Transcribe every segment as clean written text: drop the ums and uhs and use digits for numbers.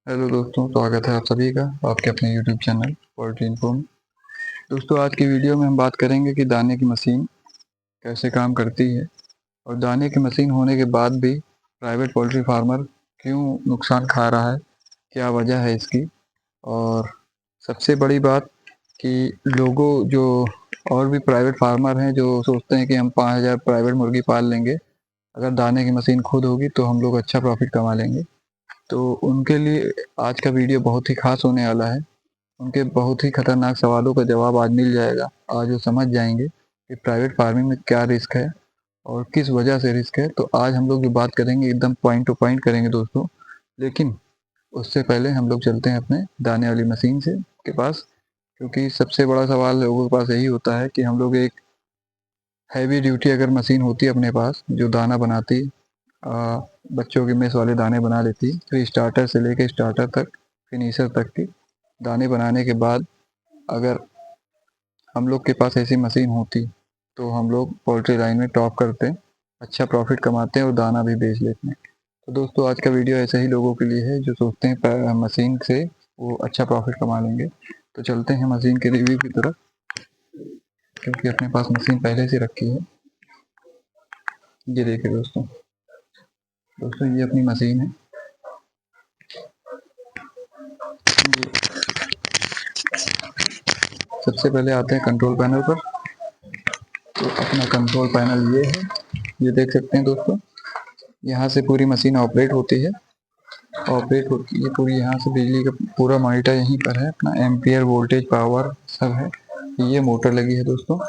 Hello दोस्तों, स्वागत है आप सभी का आपके अपने यूट्यूब चैनल पोल्ट्री इन्फो में। दोस्तों, आज की वीडियो में हम बात करेंगे कि दाने की मशीन कैसे काम करती है और दाने की मशीन होने के बाद भी प्राइवेट पोल्ट्री फार्मर क्यों नुकसान खा रहा है, क्या वजह है इसकी। और सबसे बड़ी बात कि लोगों जो और भी प्राइवेट फार्मर हैं जो सोचते हैं कि हम 5,000 प्राइवेट मुर्गी पाल लेंगे, अगर दाने की मशीन खुद होगी तो हम लोग अच्छा प्रॉफिट कमा लेंगे। तो उनके लिए आज का वीडियो बहुत ही खास होने वाला है। उनके बहुत ही खतरनाक सवालों का जवाब आज मिल जाएगा। आज वो समझ जाएंगे कि प्राइवेट फार्मिंग में क्या रिस्क है और किस वजह से रिस्क है। तो आज हम लोग जो बात करेंगे एकदम पॉइंट टू पॉइंट करेंगे दोस्तों। लेकिन उससे पहले हम लोग चलते हैं अपने दाने वाली मशीन से के पास, क्योंकि सबसे बड़ा सवाल लोगों के पास यही होता है कि हम लोग एक हैवी ड्यूटी अगर मशीन होती है अपने पास जो दाना बनाती, बच्चों के मेस वाले दाने बना लेती, तो स्टार्टर से लेकर स्टार्टर तक फिनिशर तक की दाने बनाने के बाद अगर हम लोग के पास ऐसी मशीन होती तो हम लोग पोल्ट्री लाइन में टॉप करते, अच्छा प्रॉफिट कमाते हैं और दाना भी बेच लेते हैं। तो दोस्तों, आज का वीडियो ऐसे ही लोगों के लिए है जो सोचते हैं मशीन से वो अच्छा प्रॉफिट कमा लेंगे। तो चलते हैं मशीन के रिव्यू की तरफ, क्योंकि अपने पास मशीन पहले से रखी है। ये देखिए दोस्तों, ये अपनी मशीन है। ये सबसे पहले आते हैं कंट्रोल पैनल पर। तो अपना कंट्रोल पैनल ये है, ये देख सकते हैं दोस्तों। यहाँ से पूरी मशीन ऑपरेट होती है, ऑपरेट होती है पूरी। यहाँ से बिजली का पूरा मॉनिटर यहीं पर है, अपना एम्पियर वोल्टेज पावर सब है। ये मोटर लगी है दोस्तों,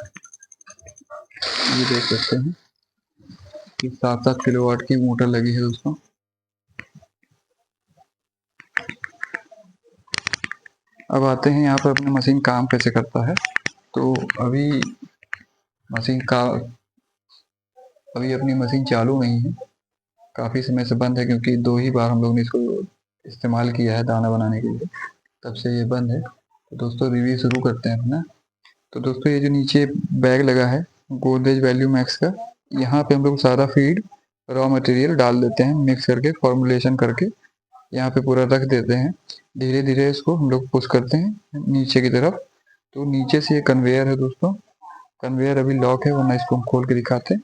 ये देख सकते हैं कि 7-7 किलोवाट की मोटर लगी है दोस्तों। अब आते हैं यहाँ पर अपनी मशीन काम कैसे करता है। तो अभी मशीन का अभी अपनी मशीन चालू नहीं है, काफ़ी समय से बंद है, क्योंकि 2 ही बार हम लोग ने इसको इस्तेमाल किया है दाना बनाने के लिए, तब से ये बंद है। तो दोस्तों, रिव्यू शुरू करते हैं अपना। तो दोस्तों, ये जो नीचे बैग लगा है गोदरेज वैल्यू मैक्स का, यहाँ पे हम लोग सारा फीड रॉ मटेरियल डाल देते हैं, मिक्स करके फॉर्मुलेशन करके यहाँ पे पूरा रख देते हैं। धीरे धीरे इसको हम लोग पुश करते हैं नीचे की तरफ। तो नीचे से ये कन्वेयर है दोस्तों, कन्वेयर अभी लॉक है, वरना इसको हम खोल के दिखाते हैं।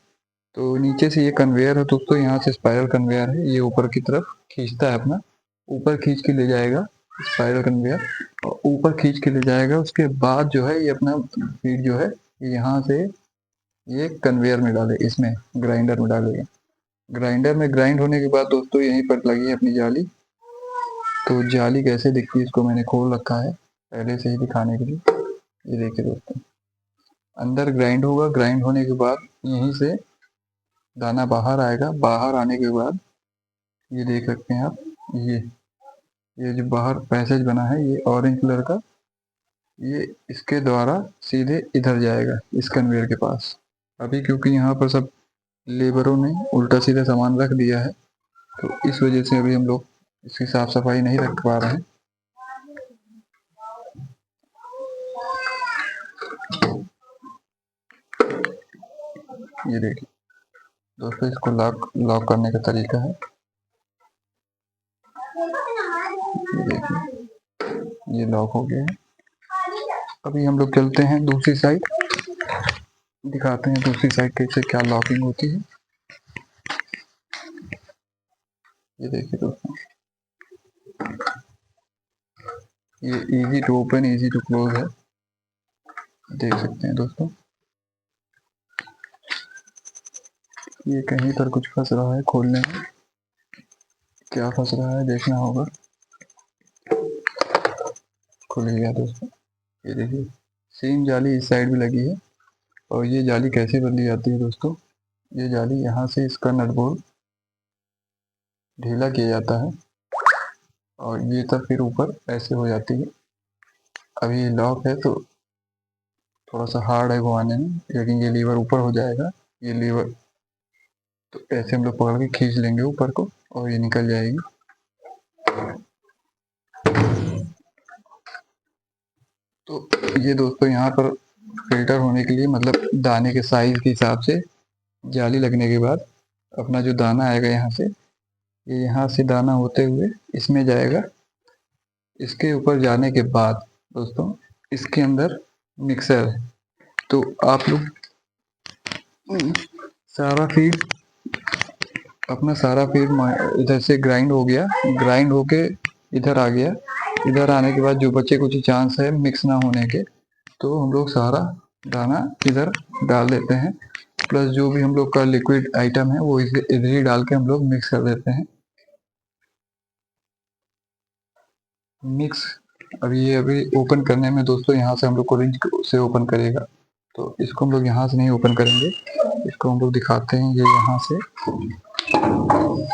तो नीचे से ये कन्वेयर है दोस्तों, यहाँ से स्पाइरल कन्वेयर है, ये ऊपर की तरफ खींचता है अपना, ऊपर खींच के ले जाएगा स्पाइरल कन्वेयर, और ऊपर खींच के ले जाएगा। उसके बाद जो है ये अपना फीड जो है यहाँ से ये कन्वेयर में डाले, इसमें ग्राइंडर में डालेगा। ग्राइंडर में ग्राइंड होने के बाद दोस्तों यहीं पर लगी है अपनी जाली। तो जाली कैसे दिखती है इसको मैंने खोल रखा है पहले से ही दिखाने के लिए। ये देखिए दोस्तों, अंदर ग्राइंड होगा, ग्राइंड होने के बाद यहीं से दाना बाहर आएगा। बाहर आने के बाद ये देख सकते हैं आप, ये जो बाहर पैसेज बना है ये ऑरेंज कलर का, ये इसके द्वारा सीधे इधर जाएगा इस कन्वेयर के पास। अभी क्योंकि यहाँ पर सब लेबरों ने उल्टा सीधा सामान रख दिया है, तो इस वजह से अभी हम लोग इसकी साफ सफाई नहीं रख पा रहे हैं। ये देखिए दोस्तों, इसको लॉक लॉक करने का तरीका है। ये देखिए, ये लॉक हो गया है। अभी हम लोग चलते हैं दूसरी साइड, दिखाते हैं दूसरी साइड कैसे क्या लॉकिंग होती है। ये देखिए दोस्तों, ये easy to open easy to close है, देख सकते हैं दोस्तों। ये कहीं पर कुछ फंस रहा है खोलने में, क्या फंस रहा है देखना होगा। खुल गया दोस्तों। ये देखिए, सेम जाली इस साइड भी लगी है। और ये जाली कैसे बदली जाती है दोस्तों, ये जाली यहाँ से इसका नट बोल्ट ढीला किया जाता है और ये तब फिर ऊपर ऐसे हो जाती है। अभी ये लॉक है तो थोड़ा सा हार्ड है घुमाने में, लेकिन ये लीवर ऊपर हो जाएगा। ये लीवर तो ऐसे हम लोग पकड़ के खींच लेंगे ऊपर को और ये निकल जाएगी। तो ये दोस्तों, यहाँ पर फिल्टर होने के लिए, मतलब दाने के साइज के हिसाब से जाली लगने के बाद अपना जो दाना आएगा यहाँ से, ये यहाँ से दाना होते हुए इसमें जाएगा इसके ऊपर जाने के बाद दोस्तों इसके अंदर मिक्सर है, तो आप लोग सारा फीड अपना सारा फीड इधर से ग्राइंड हो गया, ग्राइंड होके इधर आ गया। इधर आने के बाद जो बच्चे कुछ चांस है मिक्स ना होने के, तो हम लोग सारा दाना इधर डाल देते हैं, प्लस जो भी हम लोग का लिक्विड आइटम है वो इधर ही डाल के हम लोग मिक्स कर देते हैं। मिक्स अभी ओपन करने में दोस्तों यहाँ से हम लोग को रिंच से ओपन करेगा, तो इसको हम लोग यहाँ से नहीं ओपन करेंगे, इसको हम लोग दिखाते हैं। ये यहाँ से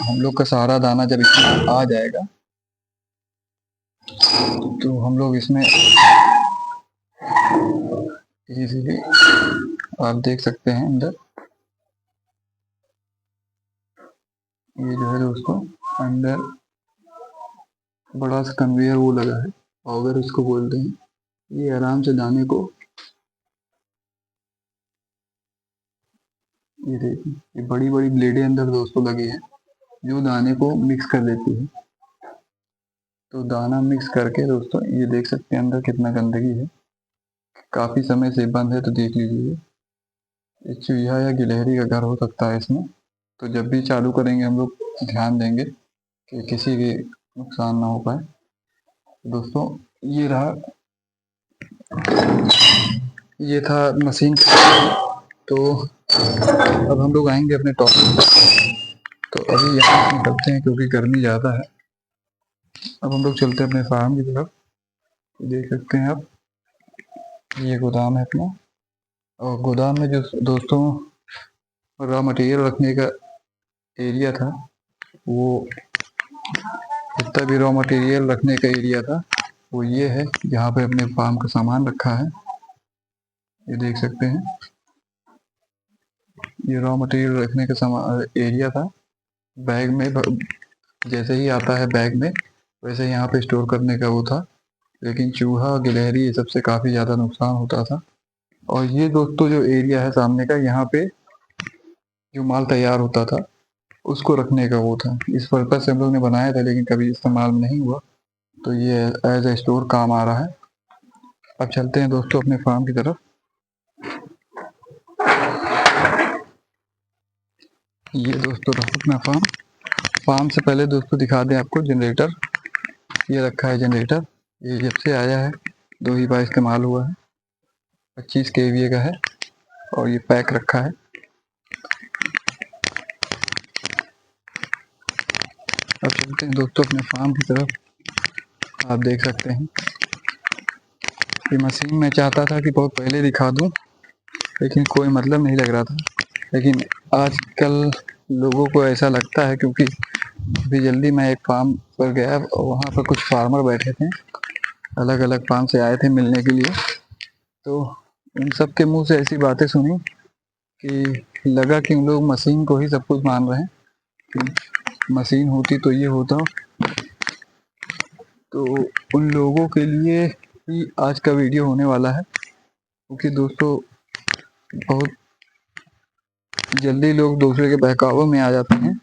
हम लोग का सारा दाना जब इसमें आ जाएगा तो हम लोग इसमें इजीली आप देख सकते हैं अंदर ये जो है दोस्तों अंदर बड़ा सा कन्वेयर वो लगा है, ऑगर इसको बोलते हैं। ये आराम से दाने को, ये देखिए ये बड़ी बड़ी ब्लेडें अंदर दोस्तों लगी है जो दाने को मिक्स कर देती है। तो दाना मिक्स करके दोस्तों ये देख सकते हैं अंदर कितना गंदगी है, काफी समय से बंद है, तो देख लीजिए ये चूहा या गिलहरी का घर हो सकता है इसमें। तो जब भी चालू करेंगे हम लोग ध्यान देंगे कि किसी भी नुकसान ना हो पाए। दोस्तों ये रहा, ये था मशीन। तो अब हम लोग आएंगे अपने टॉपिक। तो अभी यहाँ निकलते हैं क्योंकि गर्मी ज़्यादा है। अब हम लोग चलते हैं अपने फार्म की तरफ। देख सकते हैं आप ये गोदाम है अपना, और गोदाम में जो दोस्तों रॉ मटेरियल रखने का एरिया था, वो जितना भी रॉ मटेरियल रखने का एरिया था वो ये है, जहाँ पे अपने फार्म का सामान रखा है। ये देख सकते हैं ये रॉ मटेरियल रखने का सामान एरिया था। बैग में जैसे ही आता है बैग में वैसे यहाँ पे स्टोर करने का वो था, लेकिन चूहा गिलहरी ये सबसे काफ़ी ज़्यादा नुकसान होता था। और ये दोस्तों जो एरिया है सामने का, यहाँ पे जो माल तैयार होता था उसको रखने का वो था। इस पर्पज से हम लोग ने बनाया था, लेकिन कभी इस्तेमाल में नहीं हुआ, तो ये एज ए स्टोर काम आ रहा है। अब चलते हैं दोस्तों अपने फार्म की तरफ। ये दोस्तों रहा अपना फार्म। फार्म से पहले दोस्तों दिखा दें आपको जनरेटर, ये रखा है जनरेटर। ये जब से आया है 2 ही बार इस्तेमाल हुआ है, 25 kVA का है और ये पैक रखा है। अब चलते हैं दोस्तों अपने फार्म की तरफ। आप देख सकते हैं ये मशीन मैं चाहता था कि बहुत पहले दिखा दूं, लेकिन कोई मतलब नहीं लग रहा था। लेकिन आजकल लोगों को ऐसा लगता है, क्योंकि अभी जल्दी मैं एक फार्म पर गया और वहाँ पर कुछ फार्मर बैठे थे, अलग अलग फार्म से आए थे मिलने के लिए। तो उन सब के मुंह से ऐसी बातें सुनी कि लगा कि उन लोग मशीन को ही सब कुछ मान रहे हैं कि मशीन होती तो ये होता। तो उन लोगों के लिए ही आज का वीडियो होने वाला है, क्योंकि दोस्तों बहुत जल्दी लोग दूसरे के बहकावों में आ जाते हैं।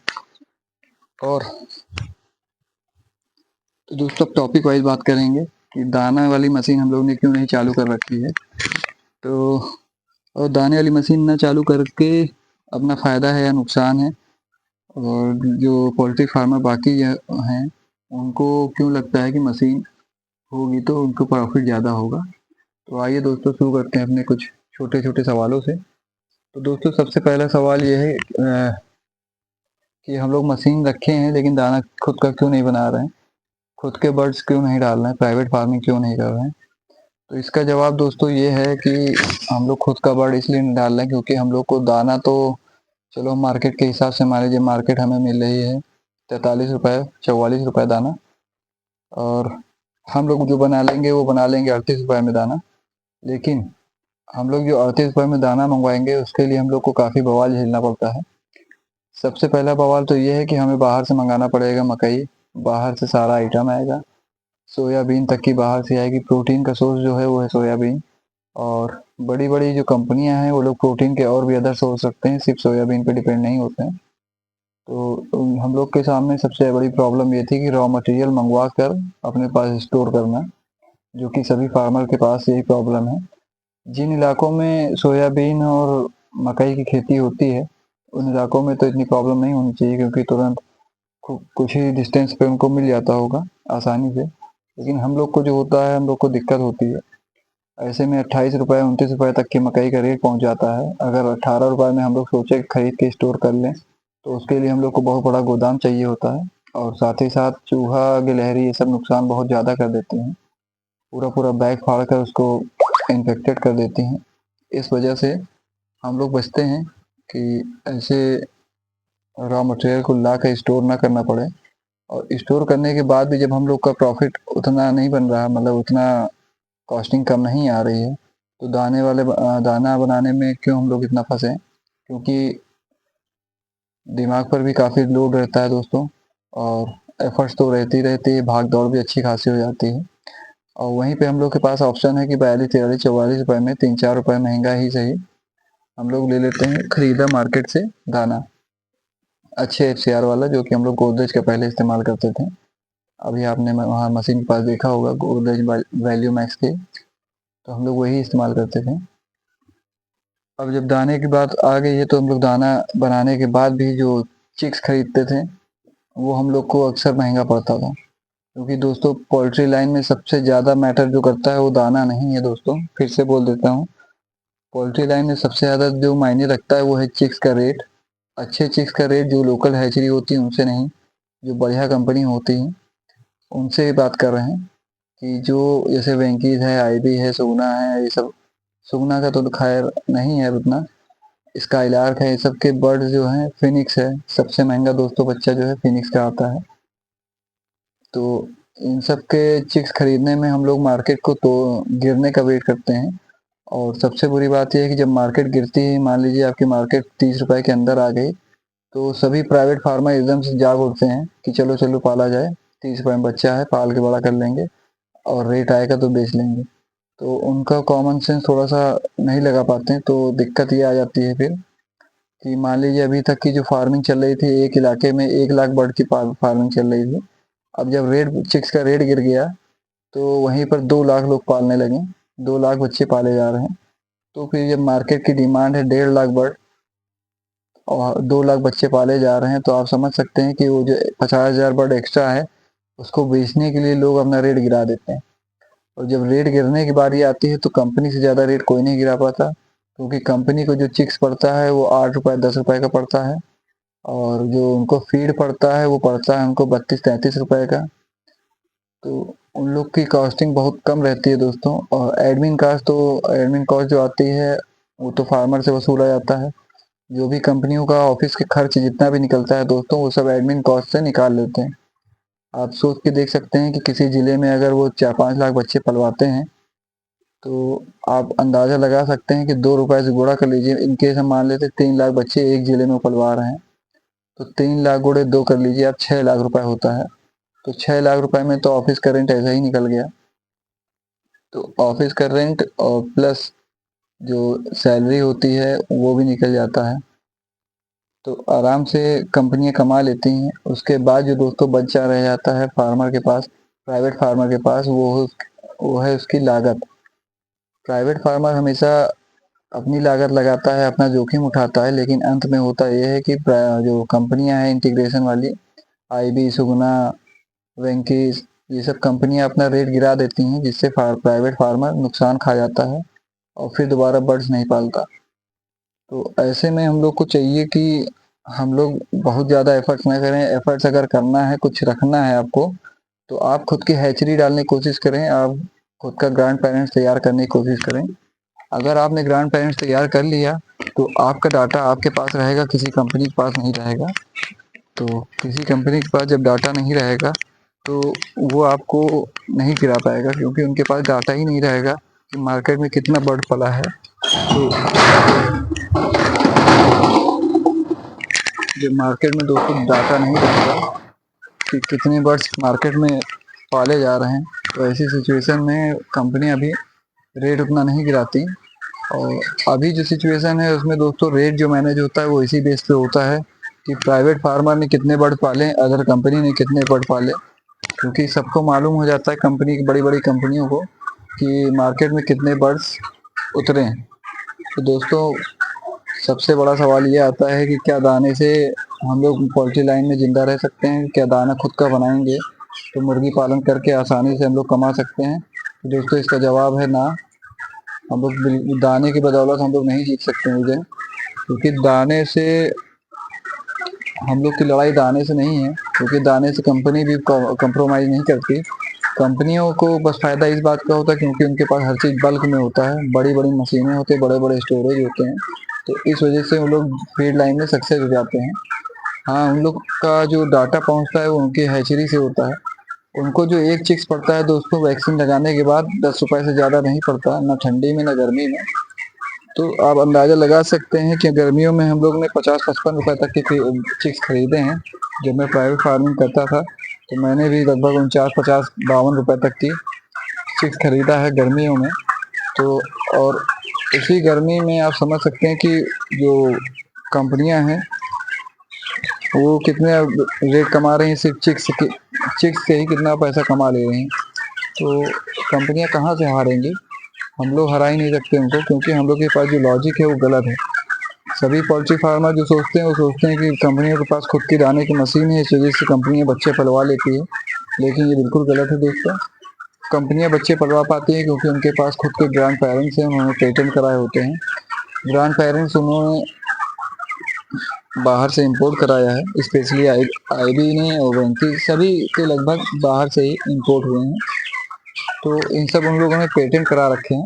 और तो दोस्तों टॉपिक वाइज बात करेंगे कि दाना वाली मशीन हम लोग ने क्यों नहीं चालू कर रखी है। तो और दाने वाली मशीन ना चालू करके अपना फ़ायदा है या नुकसान है, और जो पोल्ट्री फार्मर बाकी हैं उनको क्यों लगता है कि मशीन होगी तो उनको प्रॉफिट ज़्यादा होगा। तो आइए दोस्तों शुरू करते हैं अपने कुछ छोटे छोटे सवालों से। तो दोस्तों सबसे पहला सवाल ये है कि हम लोग मशीन रखे हैं लेकिन दाना खुद का क्यों नहीं बना रहे हैं, खुद के बर्ड्स क्यों नहीं डाल रहे हैं, प्राइवेट फार्मिंग क्यों नहीं कर रहे हैं। तो इसका जवाब दोस्तों ये है कि हम लोग खुद का बर्ड इसलिए नहीं डाल रहे हैं क्योंकि हम लोग को दाना तो चलो मार्केट के हिसाब से मान लीजिए मार्केट हमें मिल रही है 43 रुपये 44 रुपये दाना, और हम लोग जो बना लेंगे वो बना लेंगे 38 रुपये में दाना। लेकिन हम लोग जो 38 रुपये में दाना मंगवाएंगे उसके लिए हम लोग को काफ़ी बवाल झेलना पड़ता है। सबसे पहला बवाल तो ये है कि हमें बाहर से मंगाना पड़ेगा मकई, बाहर से सारा आइटम आएगा, सोयाबीन तक की बाहर से आएगी। प्रोटीन का सोर्स जो है वो है सोयाबीन, और बड़ी बड़ी जो कंपनियां हैं वो लोग प्रोटीन के और भी अदर सोर्स रखते हैं, सिर्फ सोयाबीन पे डिपेंड नहीं होते हैं। तो हम लोग के सामने सबसे बड़ी प्रॉब्लम ये थी कि रॉ मटेरियल मंगवा कर अपने पास स्टोर करना, जो कि सभी फार्मर के पास यही प्रॉब्लम है। जिन इलाकों में सोयाबीन और मकई की खेती होती है, उन इलाकों में तो इतनी प्रॉब्लम नहीं होनी चाहिए, क्योंकि तुरंत कुछ ही डिस्टेंस पे उनको मिल जाता होगा आसानी से। लेकिन हम लोग को जो होता है, हम लोग को दिक्कत होती है। ऐसे में 28 रुपये 29 रुपये तक की मकई का रेट पहुंच जाता है। अगर 18 रुपये में हम लोग सोचे खरीद के स्टोर कर लें, तो उसके लिए हम लोग को बहुत बड़ा गोदाम चाहिए होता है, और साथ ही साथ चूहा गिलहरी ये सब नुकसान बहुत ज़्यादा कर देते हैं। पूरा पूरा बैग फाड़ कर उसको इन्फेक्टेड कर देती हैं। इस वजह से हम लोग बचते हैं कि ऐसे रॉ मटेरियल को ला कर स्टोर ना करना पड़े। और स्टोर करने के बाद भी जब हम लोग का प्रॉफिट उतना नहीं बन रहा, मतलब उतना कॉस्टिंग कम नहीं आ रही है, तो दाना बनाने में क्यों हम लोग इतना फंसे। क्योंकि दिमाग पर भी काफ़ी लोड रहता है दोस्तों, और एफर्ट्स तो रहती है, भाग दौड़ भी अच्छी खासी हो जाती है। और वहीं पे हम लोग के पास ऑप्शन है कि 42 43 44 रुपए में 3 4 रुपए महंगा ही सही, हम लोग ले लेते हैं खरीदा मार्केट से दाना, अच्छे FCR वाला, जो कि हम लोग गोदरेज का पहले इस्तेमाल करते थे। अभी आपने वहाँ मशीन के पास देखा होगा गोदरेज वैल्यू मैक्स के, तो हम लोग वही इस्तेमाल करते थे। अब जब दाने की बात आ गई है, तो हम लोग दाना बनाने के बाद भी जो चिक्स खरीदते थे, वो हम लोग को अक्सर महंगा पड़ता था। क्योंकि दोस्तों पोल्ट्री लाइन में सबसे ज़्यादा मैटर जो करता है वो दाना नहीं है दोस्तों, फिर से बोल देता हूँ। पोल्ट्री लाइन में सबसे ज़्यादा जो मायने रखता है वो है चिक्स का रेट। अच्छे चिक्स का रेट जो लोकल हैचरी होती है उनसे नहीं, जो बढ़िया कंपनी होती हैं उनसे बात कर रहे हैं। कि जो जैसे वेंकीज है, आईबी है, सुगना है, ये सब। सुगना का तो खैर नहीं है उतना, स्काईलार्क है, ये सब के बर्ड्स जो हैं, फिनिक्स है, सबसे महंगा दोस्तों बच्चा जो है फिनिक्स का आता है। तो इन सब के चिक्स खरीदने में हम लोग मार्केट को तो गिरने का वेट करते हैं। और सबसे बुरी बात यह है कि जब मार्केट गिरती है, मान लीजिए आपकी मार्केट 30 रुपए के अंदर आ गई, तो सभी प्राइवेट फार्मर एकदम से जाग उठते हैं कि चलो चलो पाला जाए, 30 रुपए में बच्चा है, पाल के बड़ा कर लेंगे, और रेट आएगा तो बेच लेंगे। तो उनका कॉमन सेंस थोड़ा सा नहीं लगा पाते हैं, तो दिक्कत ये आ जाती है फिर कि मान लीजिए अभी तक की जो फार्मिंग चल रही थी, एक इलाके में 1 लाख बर्ड की फार्मिंग चल रही थी। अब जब चिक्स का रेट गिर गया, तो वहीं पर 2 लाख लोग पालने लगे, 2 लाख बच्चे पाले जा रहे हैं। तो फिर जब मार्केट की डिमांड है 1.5 लाख बर्ड, और 2 लाख बच्चे पाले जा रहे हैं, तो आप समझ सकते हैं कि वो जो 50,000 बर्ड एक्स्ट्रा है, उसको बेचने के लिए लोग अपना रेट गिरा देते हैं। और जब रेट गिरने की बारी आती है, तो कंपनी से ज़्यादा रेट कोई नहीं गिरा पाता, क्योंकि कंपनी को जो चिक्स पड़ता है वो 8 रुपए 10 रुपए का पड़ता है, और जो उनको फीड पड़ता है वो पड़ता है उनको 32 33 रुपए का। तो उन लोग की कॉस्टिंग बहुत कम रहती है दोस्तों। और एडमिन कॉस्ट जो आती है, वो तो फार्मर से वसूला जाता है। जो भी कंपनियों का ऑफिस के खर्च जितना भी निकलता है दोस्तों, वो सब एडमिन कॉस्ट से निकाल लेते हैं। आप सोच के देख सकते हैं कि किसी जिले में अगर वो 4 5 लाख बच्चे पलवाते हैं, तो आप अंदाजा लगा सकते हैं कि 2 रुपए से गुणा कर लीजिए। इनकेस हम मान लेते 3 लाख बच्चे एक जिले में पलवा रहे हैं, तो 3 लाख गुणे 2 कर लीजिए आप, 6 लाख रुपए होता है। तो 6 लाख रुपए में तो ऑफिस का रेंट ऐसा ही निकल गया। तो ऑफिस का रेंट और प्लस जो सैलरी होती है वो भी निकल जाता है। तो आराम से कंपनियां कमा लेती हैं। उसके बाद जो दोस्तों बचा रह जाता है फार्मर के पास, प्राइवेट फार्मर के पास, वो है उसकी लागत। प्राइवेट फार्मर हमेशा अपनी लागत लगाता है, अपना जोखिम उठाता है, लेकिन अंत में होता यह है कि जो कंपनियां हैं इंटीग्रेशन वाली, आईबी, सुगना, वेंकीज, ये सब कंपनियां अपना रेट गिरा देती हैं, जिससे प्राइवेट फार्मर नुकसान खा जाता है और फिर दोबारा बर्ड्स नहीं पालता। तो ऐसे में हम लोग को चाहिए कि हम लोग बहुत ज़्यादा एफर्ट्स ना करें। एफर्ट्स अगर करना है, कुछ रखना है आपको, तो आप खुद की हैचरी डालने की कोशिश करें, आप खुद का ग्रैंड पेरेंट्स तैयार करने की कोशिश करें। अगर आपने ग्रैंड पेरेंट्स तैयार कर लिया, तो आपका डाटा आपके पास रहेगा, किसी कंपनी के पास नहीं रहेगा। तो किसी कंपनी के पास जब डाटा नहीं रहेगा, तो वो आपको नहीं गिरा पाएगा, क्योंकि उनके पास डाटा ही नहीं रहेगा कि मार्केट में कितना बर्ड पला है। तो जब मार्केट में दोस्तों डाटा नहीं रहेगा कि कितने बर्ड्स मार्केट में पाले जा रहे हैं, तो ऐसी सिचुएशन में कंपनियां भी रेट उतना नहीं गिराती। और अभी जो सिचुएशन है उसमें दोस्तों रेट जो मैनेज होता है वो इसी बेस पे होता है कि प्राइवेट फार्मर ने कितने बर्ड पाले, अदर कंपनी ने कितने बर्ड पाले, क्योंकि सबको मालूम हो जाता है कंपनी की, बड़ी बड़ी कंपनियों को, कि मार्केट में कितने बर्ड्स उतरे हैं। तो दोस्तों सबसे बड़ा सवाल ये आता है कि क्या दाने से हम लोग पोल्ट्री लाइन में ज़िंदा रह सकते हैं? क्या दाना खुद का बनाएंगे तो मुर्गी पालन करके आसानी से हम लोग कमा सकते हैं? तो दोस्तों इसका जवाब है ना। हम लोग दाने की बदौलत हम लोग नहीं जीत सकते मुझे, क्योंकि दाने से हम लोग की लड़ाई दाने से नहीं है, क्योंकि दाने से कंपनी भी कंप्रोमाइज़ नहीं करती। कंपनियों को बस फ़ायदा इस बात का होता है क्योंकि उनके पास हर चीज़ बल्क में होता है, बड़ी बड़ी मशीनें होती हैं, बड़े बड़े स्टोरेज होते हैं, तो इस वजह से उन लोग फीड लाइन में सक्सेस हो जाते हैं। हाँ, उन लोग का जो डाटा पहुंचता है वो उनकी हैचरी से होता है। उनको जो एक चिक्स पड़ता है दोस्तों वैक्सीन लगाने के बाद 10 रुपए से ज़्यादा नहीं पड़ता, ना ठंडी में ना गर्मी में। तो आप अंदाज़ा लगा सकते हैं कि गर्मियों में हम लोग ने 50-55 रुपए तक के चिक्स खरीदे हैं। जब मैं प्राइवेट फार्मिंग करता था तो मैंने भी लगभग 49-50-52 रुपए तक की चिक्स खरीदा है गर्मियों में। तो और इसी गर्मी में आप समझ सकते हैं कि जो कंपनियां हैं वो कितने रेट कमा रही हैं, सिर्फ चिक्स से ही कितना पैसा कमा ले रही हैं। तो कंपनियां कहाँ से हारेंगी? हम लोग हरा ही नहीं सकते उनको, क्योंकि हम लोग के पास जो लॉजिक है वो गलत है। सभी पोल्ट्री फार्मर जो सोचते हैं वो सोचते हैं कि कंपनियों के पास खुद की दाने की मशीन है, इस वजह से कंपनियां बच्चे पलवा लेती है, लेकिन ये बिल्कुल गलत है दोस्तों। कंपनियां बच्चे पलवा पाती हैं क्योंकि उनके पास खुद के ग्रैंड पेरेंट्स हैं, उन्होंने पेटेंट कराए होते हैं। ग्रैंड पेरेंट्स उन्होंने बाहर से इंपोर्ट कराया है, स्पेशली आईबी ने और वेंकी सभी के लगभग बाहर से ही इंपोर्ट हुए हैं। तो इन सब उन लोगों ने पेटेंट करा रखे हैं,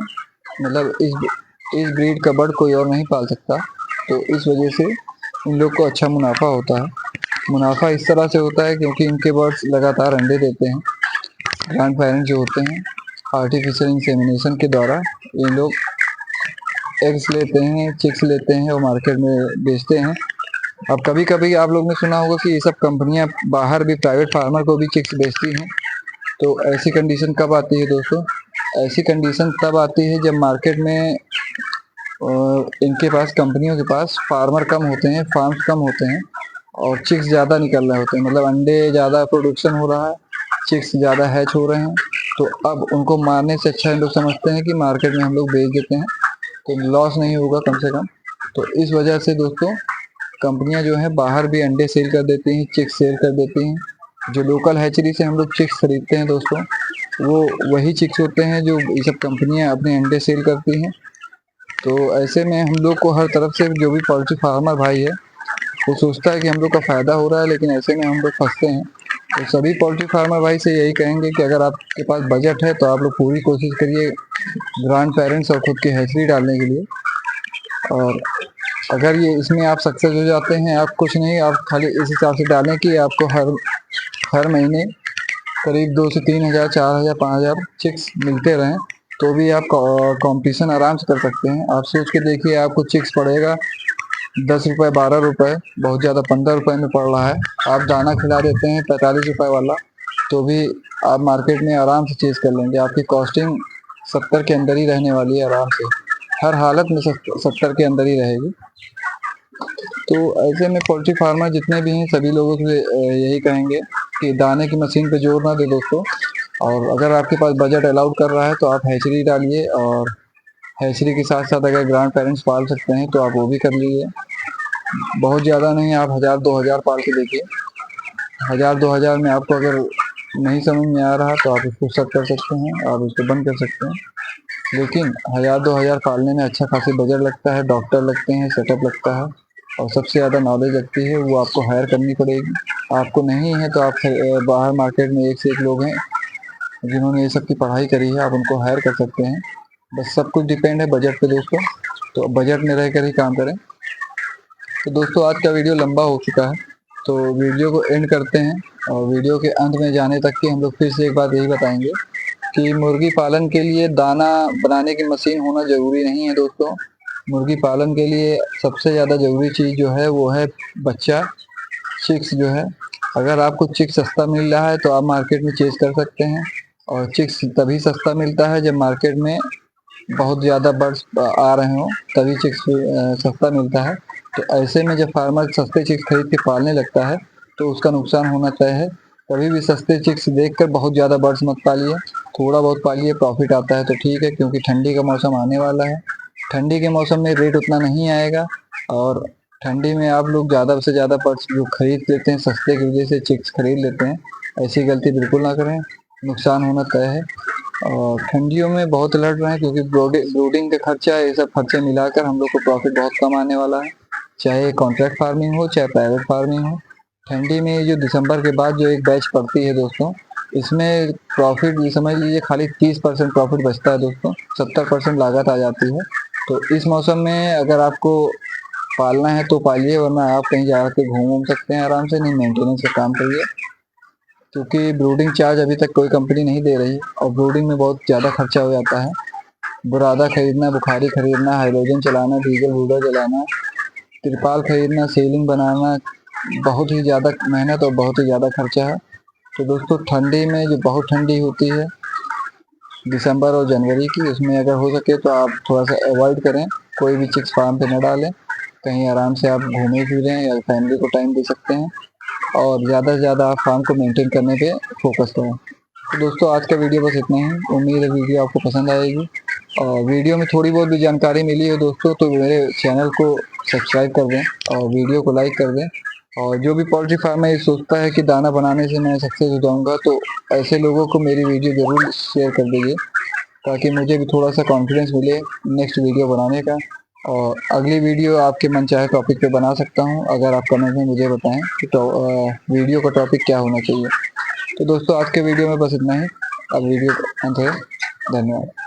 मतलब इस ब्रीड का बर्ड कोई और नहीं पाल सकता। तो इस वजह से इन लोग को अच्छा मुनाफा होता है। मुनाफा इस तरह से होता है क्योंकि इनके बर्ड्स लगातार अंडे देते हैं। ग्रैंड पेरेंट जो होते हैं आर्टिफिशियल इंसेमिनेशन के द्वारा इन लोग एग्स लेते हैं, चिक्स लेते हैं और मार्केट में बेचते हैं। अब कभी कभी आप लोग ने सुना होगा कि ये सब कंपनियां बाहर भी प्राइवेट फार्मर को भी चिक्स बेचती हैं। तो ऐसी कंडीशन कब आती है दोस्तों? ऐसी कंडीशन तब आती है जब मार्केट में इनके पास, कंपनियों के पास फार्मर कम होते हैं, फार्म्स कम होते हैं और चिक्स ज़्यादा निकल रहे होते हैं, मतलब अंडे ज़्यादा प्रोडक्शन हो रहा है, चिक्स ज़्यादा हैच हो रहे हैं। तो अब उनको मारने से अच्छा हम लोग समझते हैं कि मार्केट में हम लोग बेच देते हैं तो लॉस नहीं होगा कम से कम। तो इस वजह से दोस्तों कंपनियां जो है बाहर भी अंडे सेल कर देती हैं, चिक्स सेल कर देती हैं। जो लोकल हैचरी से हम लोग चिक्स खरीदते हैं दोस्तों, वो वही चिक्स होते हैं जो ये सब कंपनियां अपने अंडे सेल करती हैं। तो ऐसे में हम लोग को हर तरफ से जो भी पोल्ट्री फार्मर भाई है वो सोचता है कि हम लोग का फ़ायदा हो रहा है, लेकिन ऐसे में हम लोग फंसते हैं। तो सभी पोल्ट्री फार्मर भाई से यही कहेंगे कि अगर आपके पास बजट है तो आप लोग पूरी कोशिश करिए ग्रैंड पेरेंट्स और खुद की हैचरी डालने के लिए। और अगर ये इसमें आप सक्सेस हो जाते हैं, आप कुछ नहीं, आप खाली इस हिसाब से डालें कि आपको हर महीने करीब 2 से 3 हज़ार, 4 हज़ार, 5 हज़ार चिक्स मिलते रहें, तो भी आप कंपटीशन आराम से कर सकते हैं। आप सोच के देखिए, आपको चिक्स पड़ेगा 10 रुपये, 12 रुपये, बहुत ज़्यादा 15 रुपये में पड़ रहा है। आप दाना खिला देते हैं 45 रुपये वाला, तो भी आप मार्केट में आराम से चेज़ कर लेंगे। आपकी कॉस्टिंग 70 के अंदर ही रहने वाली है आराम से, हर हालत में 70 के अंदर ही रहेगी। तो ऐसे में पोल्ट्री फार्मर जितने भी हैं सभी लोगों से यही कहेंगे कि दाने की मशीन पे जोर ना दे दोस्तों। और अगर आपके पास बजट अलाउड कर रहा है तो आप हैचरी डालिए, और हैचरी के साथ साथ अगर ग्रैंड पेरेंट्स पाल सकते हैं तो आप वो भी कर लीजिए। बहुत ज़्यादा नहीं, आप 1000-2000 पाल के देखिए। 1000-2000 में आपको अगर नहीं समझ में आ रहा तो आप इसको सेट कर सकते हैं, आप इसको बंद कर सकते हैं। लेकिन 1000-2000 पालने में अच्छा खासी बजट लगता है, डॉक्टर लगते हैं, सेटअप लगता है, और सबसे ज़्यादा नॉलेज लगती है, वो आपको हायर करनी पड़ेगी। आपको नहीं है तो आप बाहर मार्केट में एक से एक लोग हैं जिन्होंने ये सब की पढ़ाई करी है, आप उनको हायर कर सकते हैं। बस सब कुछ डिपेंड है बजट पे दोस्तों, तो बजट में रह कर ही काम करें। तो दोस्तों आज का वीडियो लंबा हो चुका है, तो वीडियो को एंड करते हैं। और वीडियो के अंत में जाने तक की हम लोग फिर से एक बात यही बताएंगे कि मुर्गी पालन के लिए दाना बनाने की मशीन होना ज़रूरी नहीं है दोस्तों। मुर्गी पालन के लिए सबसे ज़्यादा ज़रूरी चीज़ जो है वो है बच्चा, चिक्स जो है। अगर आपको चिक्स सस्ता मिल रहा है तो आप मार्केट में चेज़ कर सकते हैं, और चिक्स तभी सस्ता मिलता है जब मार्केट में बहुत ज़्यादा बर्ड्स आ रहे हों, तभी चिक्स सस्ता मिलता है। तो ऐसे में जब फार्मर सस्ते चिक्स खरीद के पालने लगता है तो उसका नुकसान होना तय है। कभी भी सस्ते चिक्स देखकर बहुत ज़्यादा बर्ड्स मत पालिए, थोड़ा बहुत पालिए, प्रॉफिट आता है तो ठीक है, क्योंकि ठंडी का मौसम आने वाला है। ठंडी के मौसम में रेट उतना नहीं आएगा और ठंडी में आप लोग ज़्यादा से ज़्यादा बर्ड्स जो खरीद लेते हैं सस्ते की वजह से चिक्स खरीद लेते हैं, ऐसी गलती बिल्कुल ना करें, नुकसान होना तय है। और ठंडियों में बहुत अलर्ट रहें, क्योंकि ब्रूडिंग का खर्चा, ये सब खर्चे मिलाकर हम लोग को प्रॉफिट बहुत कम आने वाला है, चाहे कॉन्ट्रैक्ट फार्मिंग हो चाहे प्राइवेट फार्मिंग हो। ठंडी में जो दिसंबर के बाद जो एक बैच पड़ती है दोस्तों, इसमें प्रॉफिट ये समझ लीजिए खाली 30% प्रॉफिट बचता है दोस्तों, 70% लागत आ जाती है। तो इस मौसम में अगर आपको पालना है तो पालिए, वरना आप कहीं जा के घूम सकते हैं आराम से, नहीं मेंटेनेंस का काम करिए, क्योंकि ब्रूडिंग चार्ज अभी तक कोई कंपनी नहीं दे रही और ब्रूडिंग में बहुत ज़्यादा खर्चा हो जाता है। बुरादा खरीदना, बुखारी खरीदना, हाइड्रोजन चलाना, डीजल बूडा चलाना, तिरपाल खरीदना, सीलिंग बनाना, बहुत ही ज़्यादा मेहनत और बहुत ही ज़्यादा खर्चा है। तो दोस्तों ठंडी में जो बहुत ठंडी होती है दिसंबर और जनवरी की, उसमें अगर हो सके तो आप थोड़ा सा अवॉइड करें, कोई भी चिक्स फार्म पे न डालें, कहीं आराम से आप घूमें फिरें या फैमिली को टाइम दे सकते हैं और ज़्यादा से ज़्यादा आप फार्म को मेंटेन करने पे फोकस करें। तो दोस्तों आज का वीडियो बस इतना ही, उम्मीद है वीडियो आपको पसंद आएगी और वीडियो में थोड़ी बहुत भी जानकारी मिली है दोस्तों तो मेरे चैनल को सब्सक्राइब कर दें और वीडियो को लाइक कर दें। और जो भी पोल्ट्री फार्म है ये सोचता है कि दाना बनाने से मैं सक्सेस हो जाऊंगा, तो ऐसे लोगों को मेरी वीडियो ज़रूर शेयर कर दीजिए, ताकि मुझे भी थोड़ा सा कॉन्फिडेंस मिले नेक्स्ट वीडियो बनाने का। और अगली वीडियो आपके मनचाहे टॉपिक पे बना सकता हूँ, अगर आप कमेंट में मुझे बताएं कि वीडियो का टॉपिक क्या होना चाहिए। तो दोस्तों आज के वीडियो में बस इतना ही, अब वीडियो अंत है, धन्यवाद।